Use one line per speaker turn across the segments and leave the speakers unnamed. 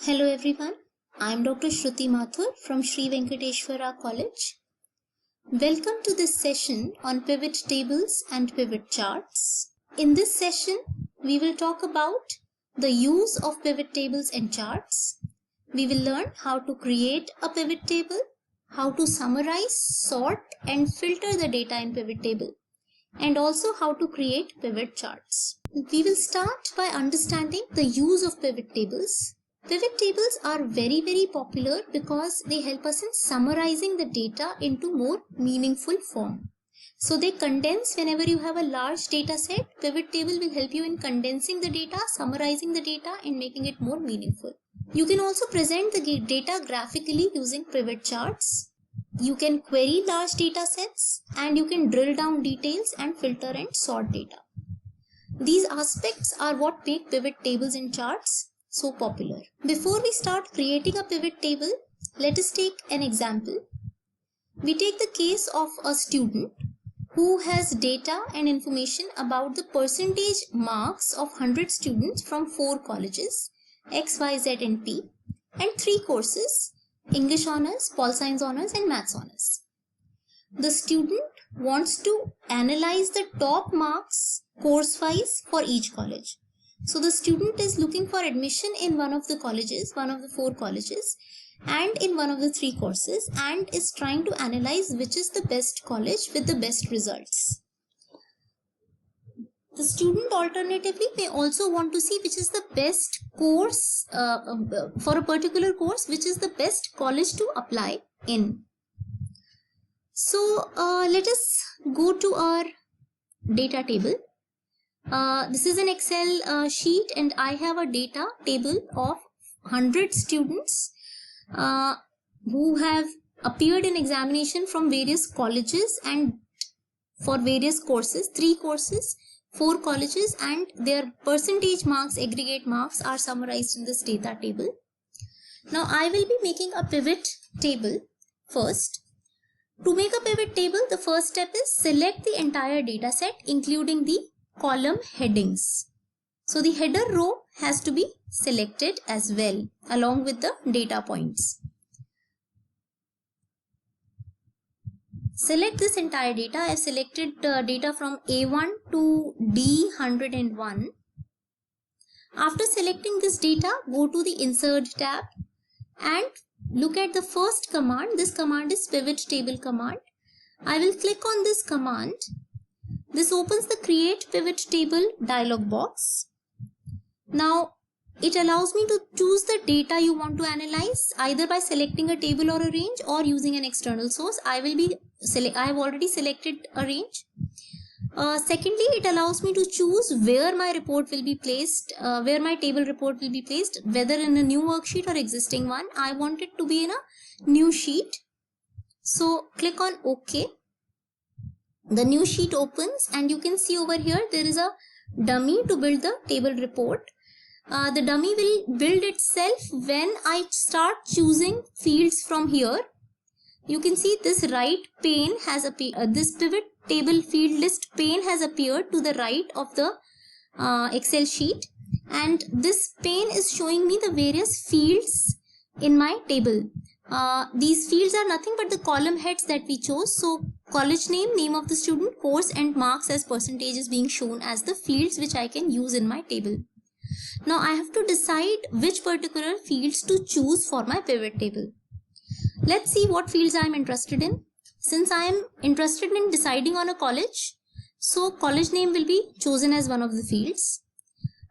Hello everyone, I am Dr. Shruti Mathur from Sri Venkateshwara College. Welcome to this session on pivot tables and pivot charts. In this session, we will talk about the use of pivot tables and charts. We will learn how to create a pivot table, how to summarize, sort and filter the data in pivot table, and also how to create pivot charts. We will start by understanding the use of pivot tables. Pivot tables are very popular because they help us in summarizing the data into more meaningful form. So they condense whenever you have a large data set. Pivot table will help you in condensing the data, summarizing the data and making it more meaningful. You can also present the data graphically using pivot charts. You can query large data sets and you can drill down details and filter and sort data. These aspects are what make pivot tables and charts so popular. Before we start creating a pivot table, let us take an example. We take the case of a student who has data and information about the percentage marks of 100 students from 4 colleges, X, Y, Z and P, and 3 courses, English Honours, Pol Science Honours and Maths Honours. The student wants to analyze the top marks course-wise for each college. So the student is looking for admission in one of the colleges, one of the 4 colleges, and in one of the 3 courses, and is trying to analyze which is the best college with the best results. The student alternatively may also want to see which is the best course for a particular course, which is the best college to apply in. So let us go to our data table. This is an Excel sheet and I have a data table of 100 students who have appeared in examination from various colleges and for various courses, 3 courses, 4 colleges, and their percentage marks, aggregate marks are summarized in this data table. Now I will be making a pivot table first. To make a pivot table, the first step is select the entire data set including the column headings. So the header row has to be selected as well along with the data points. Select this entire data. I have selected data from A1 to D101. After selecting this data, go to the Insert tab and look at the first command. This command is pivot table command. I will click on this command. This opens the Create Pivot Table dialog box. Now, it allows me to choose the data you want to analyze either by selecting a table or a range or using an external source. I have already selected a range. Secondly, it allows me to choose where my report will be placed, where my table report will be placed, whether in a new worksheet or existing one. I want it to be in a new sheet. So, click on OK. The new sheet opens and you can see over here there is a dummy to build the table report. The dummy will build itself when I start choosing fields from here. You can see this right pane has appeared, this pivot table field list pane has appeared to the right of the Excel sheet, and this pane is showing me the various fields in my table. These fields are nothing but the column heads that we chose. So college name, name of the student, course and marks as percentage is being shown as the fields which I can use in my table. Now I have to decide which particular fields to choose for my pivot table. Let's see what fields I am interested in. Since I am interested in deciding on a college, so college name will be chosen as one of the fields.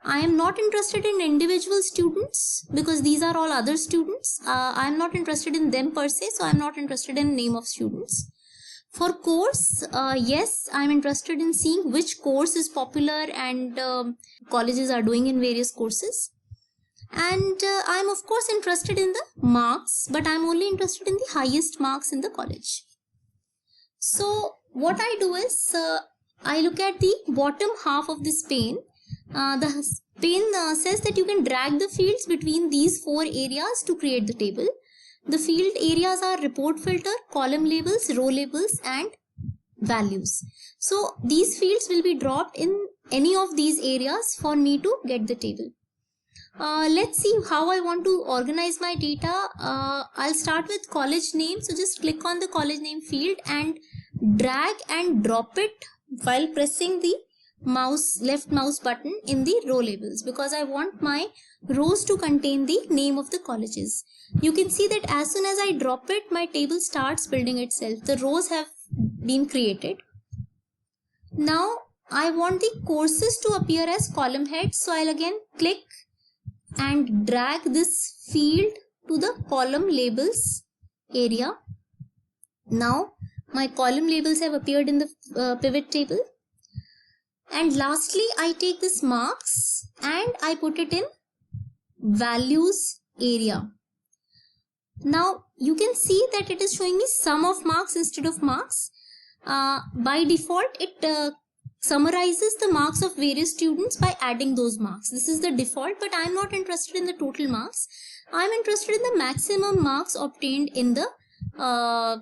I am not interested in individual students because these are all other students. I am not interested in them per se, so I am not interested in name of students. For course, yes, I am interested in seeing which course is popular and colleges are doing in various courses. And I am of course interested in the marks, but I am only interested in the highest marks in the college. So what I do is, I look at the bottom half of this pane. The pane says that you can drag the fields between these 4 areas to create the table. The field areas are report filter, column labels, row labels and values. So these fields will be dropped in any of these areas for me to get the table. Let's see how I want to organize my data. I'll start with college name. So just click on the college name field and drag and drop it while pressing the left mouse button in the row labels, because I want my rows to contain the name of the colleges. You can see that as soon as I drop it, my table starts building itself. The rows have been created. Now I want the courses to appear as column heads. So I'll again click and drag this field to the column labels area. Now my column labels have appeared in the pivot table. And lastly, I take this marks and I put it in values area. Now you can see that it is showing me sum of marks instead of marks. By default, it summarizes the marks of various students by adding those marks. This is the default, but I am not interested in the total marks. I am interested in the maximum marks obtained in the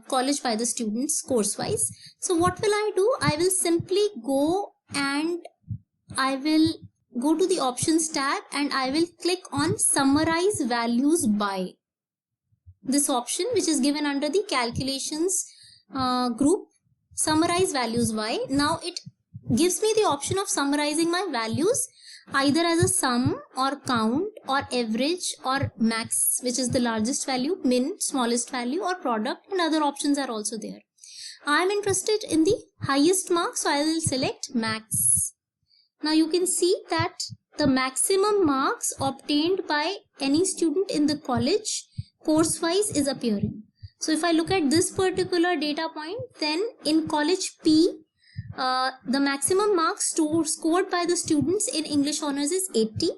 college by the students course wise. So what will I do? I will simply go and I will go to the options tab and I will click on summarize values by. This option, which is given under the calculations group, summarize values by. Now it gives me the option of summarizing my values either as a sum or count or average or max, which is the largest value, min, smallest value, or product, and other options are also there. I am interested in the highest mark, so I will select max. Now you can see that the maximum marks obtained by any student in the college course wise is appearing. So if I look at this particular data point, then in college P, the maximum marks scored by the students in English honors is 80.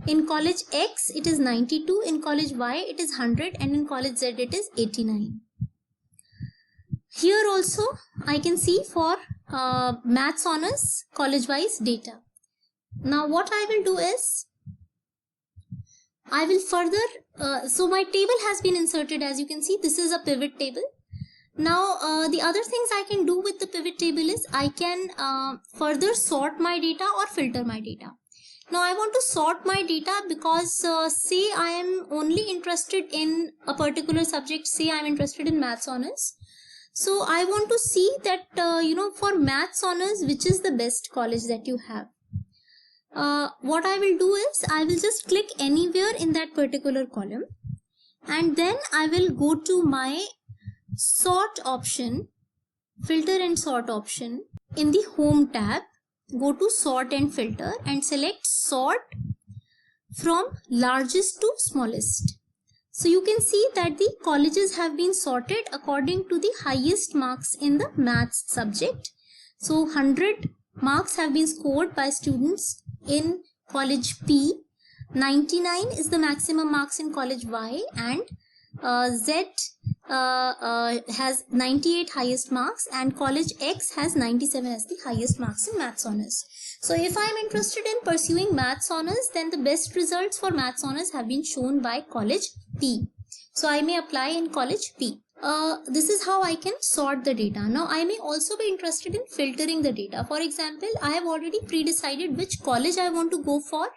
In college X, it is 92. In college Y, it is 100. And in college Z, it is 89. Here also, I can see for maths honors college wise data. Now what I will do is, I will further, so my table has been inserted. As you can see, this is a pivot table. Now the other things I can do with the pivot table is I can further sort my data or filter my data. Now I want to sort my data because say I am only interested in a particular subject. Say I am interested in maths honors. So I want to see that for maths honors, which is the best college that you have. What I will do is I will just click anywhere in that particular column, and then I will go to my sort option, filter and sort option in the home tab. Go to sort and filter and select sort from largest to smallest. So you can see that the colleges have been sorted according to the highest marks in the maths subject. So 100 marks have been scored by students in college P, 99 is the maximum marks in college Y, and Z has 98 highest marks, and college X has 97 as the highest marks in maths honors. So if I am interested in pursuing maths honors, then the best results for maths honors have been shown by college P. So I may apply in college P. This is how I can sort the data. Now I may also be interested in filtering the data. For example, I have already pre-decided which college I want to go for,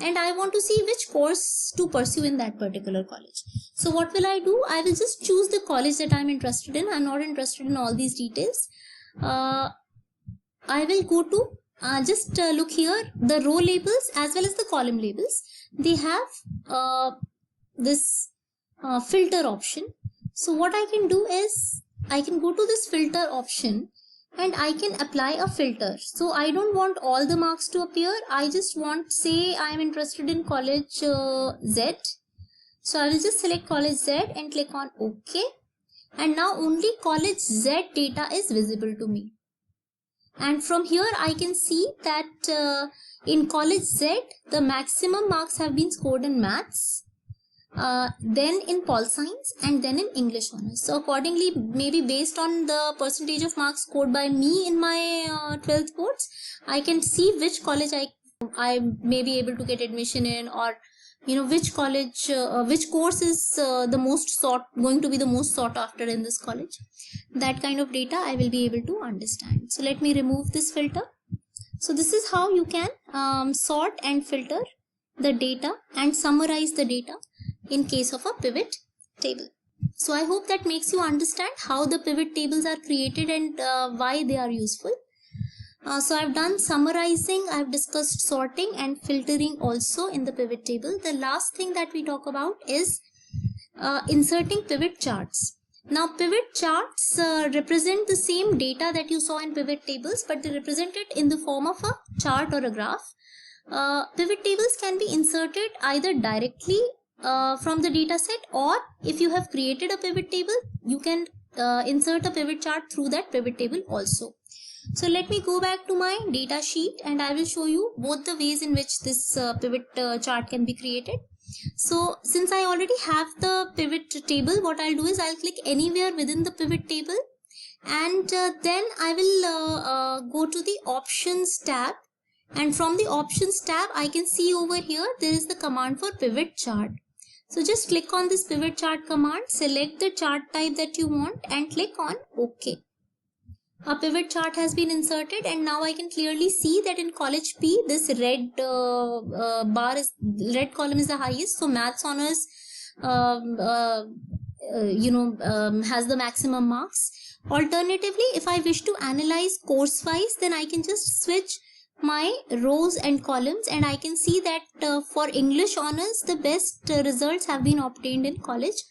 and I want to see which course to pursue in that particular college. So what will I do? I will just choose the college that I am interested in. I am not interested in all these details. I will go to just look here, the row labels as well as the column labels. They have this filter option. So what I can do is I can go to this filter option and I can apply a filter. So I don't want all the marks to appear. I just want, say I am interested in college Z. So I will just select college Z and click on OK. And now only college Z data is visible to me. And from here I can see that in college Z, the maximum marks have been scored in maths, then in pol science, and then in English honors. So accordingly, maybe based on the percentage of marks scored by me in my 12th boards, I can see which college I may be able to get admission in, or which college, which course is going to be the most sought after in this college. That kind of data I will be able to understand. So let me remove this filter. So this is how you can sort and filter the data and summarize the data in case of a pivot table. So I hope that makes you understand how the pivot tables are created and why they are useful. So I've done summarizing, I've discussed sorting and filtering also in the pivot table. The last thing that we talk about is inserting pivot charts. Now pivot charts represent the same data that you saw in pivot tables, but they represent it in the form of a chart or a graph. Pivot tables can be inserted either directly from the data set, or if you have created a pivot table, you can insert a pivot chart through that pivot table also. So let me go back to my data sheet and I will show you both the ways in which this pivot chart can be created. So since I already have the pivot table, what I'll do is I'll click anywhere within the pivot table, and then I will go to the options tab, and from the options tab I can see over here there is the command for pivot chart. So just click on this pivot chart command, select the chart type that you want and click on OK. A pivot chart has been inserted, and now I can clearly see that in college P this red column is the highest. So maths honors has the maximum marks. Alternatively, if I wish to analyze course wise, then I can just switch my rows and columns, and I can see that for English honors the best results have been obtained in college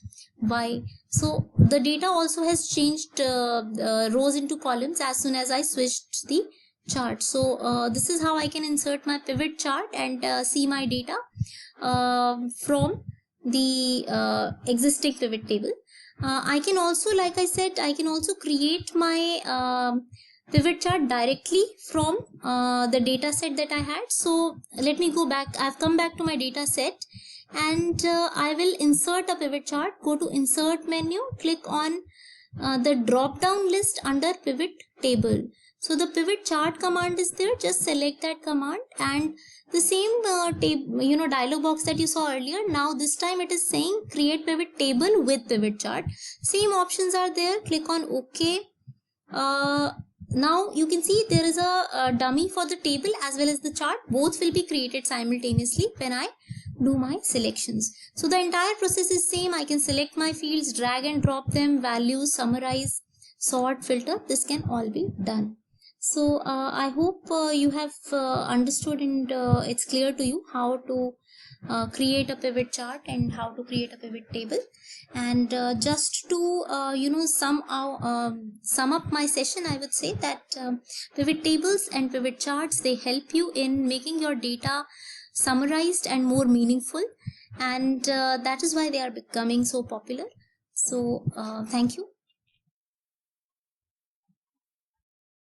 Y. So the data also has changed rows into columns as soon as I switched the chart. So this is how I can insert my pivot chart and see my data from the existing pivot table. I can also, like I said, I can also create my pivot chart directly from the data set that I had. So let me go back. I've come back to my data set, and I will insert a pivot chart. Go to insert menu, click on the drop down list under pivot table. So the pivot chart command is there, just select that command, and the same dialog box that you saw earlier, now this time it is saying create pivot table with pivot chart. Same options are there, click on OK. Now you can see there is a dummy for the table as well as the chart. Both will be created simultaneously when I do my selections. So the entire process is same. I can select my fields, drag and drop them, values, summarize, sort, filter. This can all be done. So I hope you have understood and it's clear to you how to create a pivot chart and how to create a pivot table. And just to sum up my session, I would say that pivot tables and pivot charts, they help you in making your data summarized and more meaningful, and that is why they are becoming so popular. So thank you.